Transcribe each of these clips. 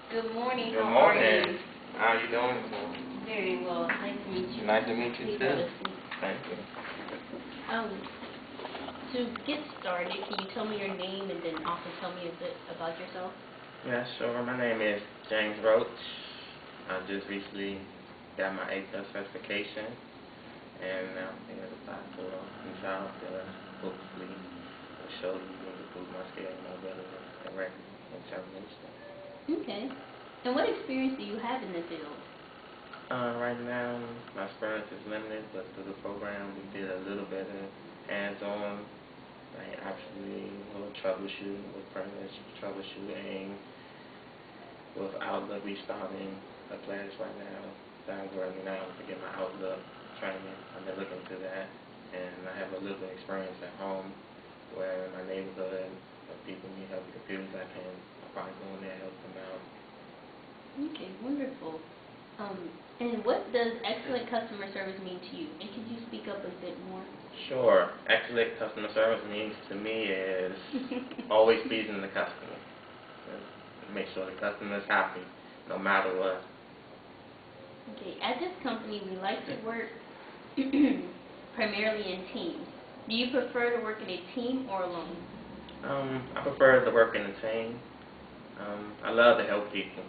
Good morning. Good How are morning. you? How are you doing this morning? Very well. Nice to meet you. Nice to meet you Please too. have a seat. Thank you. To get started, can you tell me your name and then also tell me a bit about yourself? Yeah, sure. My name is James Roach. I just recently got my A+ certification, and now I'm thinking about to new job that hopefully will show me and improve my skill and my ability and record and termination. Okay. And what experience do you have in the field? Right now, my experience is limited, but through the program, we did a little bit of hands-on, like actually troubleshooting with permanent troubleshooting with Outlook. We starting a class right now that I'm running now to get my Outlook training. I've been looking into that, and I have a little bit of experience at home where in my neighborhood, if people need help with computers, I can probably go in there and help them out. Okay, wonderful. And what does excellent customer service mean to you? And could you speak up a bit more? Sure. Excellent customer service means to me is always pleasing the customer. Make sure the customer is happy no matter what. Okay, at this company, we like to work primarily in teams. Do you prefer to work in a team or alone? I prefer to work in a team. I love to help people,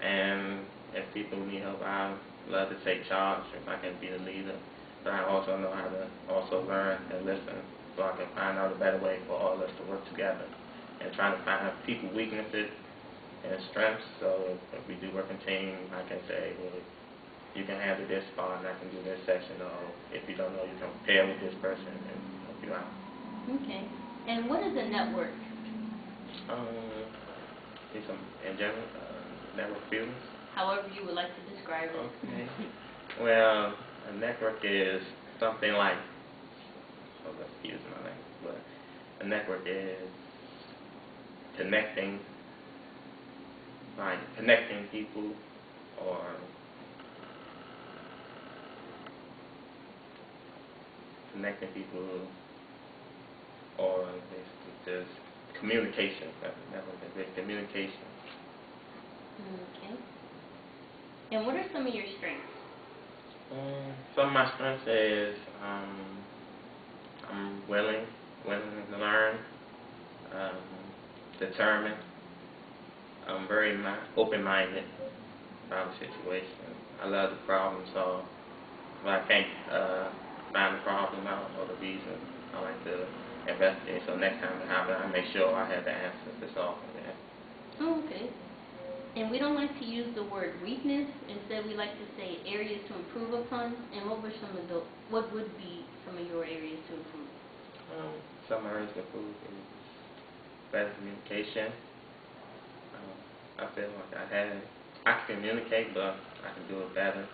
and if people need help, I love to take charge if I can be the leader. But I also know how to also learn and listen, so I can find out a better way for all of us to work together and trying to find people weaknesses and strengths. So if we do work in team, I can say, well, you can handle this part and I can do this section, or if you don't know, you can pair with this person and help you out. Okay. And what is a network? It's in general, network feelings. However you would like to describe it. Okay. Well, a network is something like, excuse my language, but a network is connecting, like connecting people, or connecting people, or basically just communication. Network is communication. Okay. And what are some of your strengths? Some of my strengths is I'm willing to learn, determined. I'm very open-minded about the situation. I love to problem solve. If I can't find the problem out or the reason, I like to investigate. So next time it happens, I make sure I have the answers to solve it. Oh, okay. And we don't like to use the word weakness. Instead, we like to say areas to improve upon. And what would be some of your areas to improve? Some areas to improve is better communication. I feel like I can communicate, but I can do it better.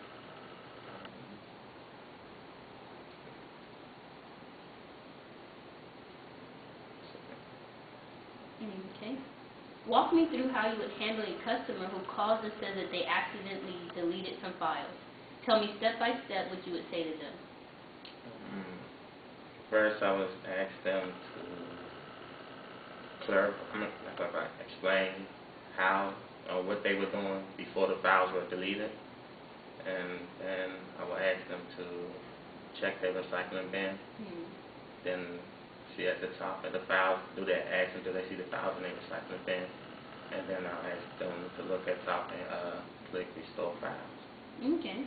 Okay. Walk me through how you would handle a customer who calls and says that they accidentally deleted some files. Tell me step by step what you would say to them. First, I was ask them to explain how or what they were doing before the files were deleted, and then I will ask them to check their recycling bin. Then see at the top of the files, do they see the files in their recycling bin? And then I'll ask them to look at top and click restore files. Okay.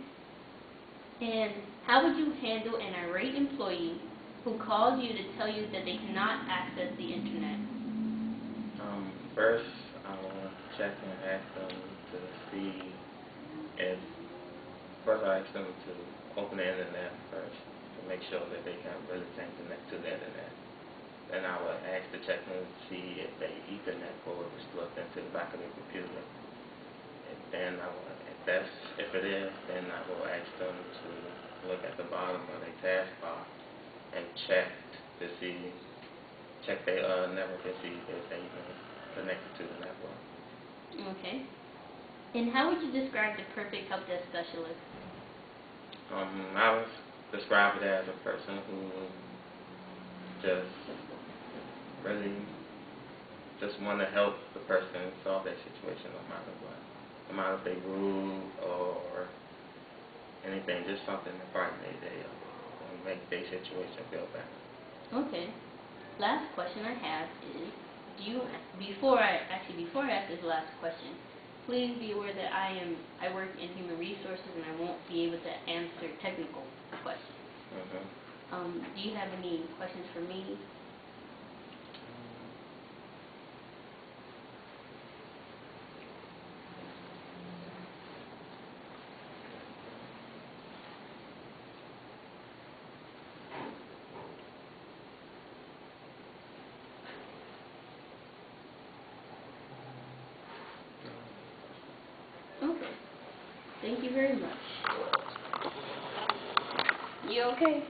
And how would you handle an irate employee who calls you to tell you that they cannot access the internet? First, I will check and ask them to see if, first I ask them to open the internet first to make sure that they can really connect to the internet. Then I will ask the check them to see if the Ethernet cord was plugged into the back of their computer. And then if it is, then I will ask them to look at the bottom of their taskbar and check their network to see if they connected to the network. Okay. And how would you describe the perfect help desk specialist? I would describe it as a person who just really just want to help the person solve their situation no matter what. somebody say rude or anything, just something to brighten their day up and make their situation feel better. Okay. Last question I have is, before I ask this last question, please be aware that I work in human resources and I won't be able to answer technical questions. Do you have any questions for me? Okay. Thank you very much. You okay?